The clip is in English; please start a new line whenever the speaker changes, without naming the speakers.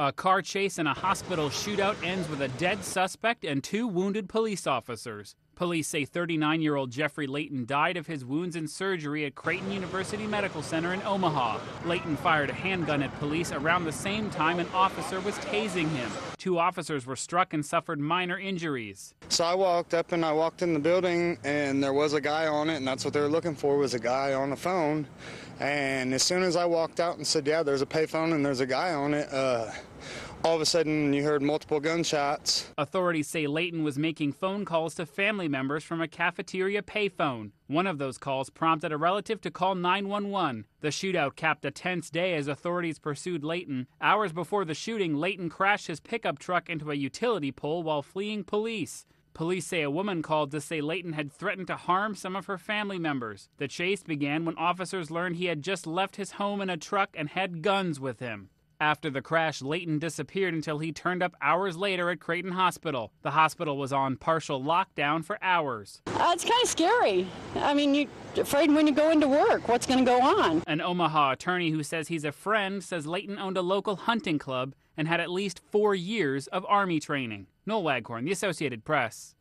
A car chase and a hospital shootout ends with a dead suspect and 2 wounded police officers. Police say 39-year-old Jeffrey Layton died of his wounds in surgery at Creighton University Medical Center in Omaha. Layton fired a handgun at police around the same time an officer was tasing him. 2 officers were struck and suffered minor injuries.
So I walked up and I walked in the building and there was a guy on it, and that's what they were looking for, was a guy on the phone. And as soon as I walked out and said, yeah, there's a payphone and there's a guy on it, all of a sudden you heard multiple gunshots.
Authorities say Layton was making phone calls to family members from a cafeteria payphone. One of those calls prompted a relative to call 911. The shootout capped a tense day as authorities pursued Layton. Hours before the shooting, Layton crashed his pickup truck into a utility pole while fleeing police. Police say a woman called to say Layton had threatened to harm some of her family members. The chase began when officers learned he had just left his home in a truck and had guns with him. After the crash, Layton disappeared until he turned up hours later at Creighton Hospital. The hospital was on partial lockdown for hours.
It's kind of scary. I mean, you're afraid when you go into work, what's going to go on?
An Omaha attorney who says he's a friend says Layton owned a local hunting club and had at least 4 years of Army training. Noel Waghorn, The Associated Press.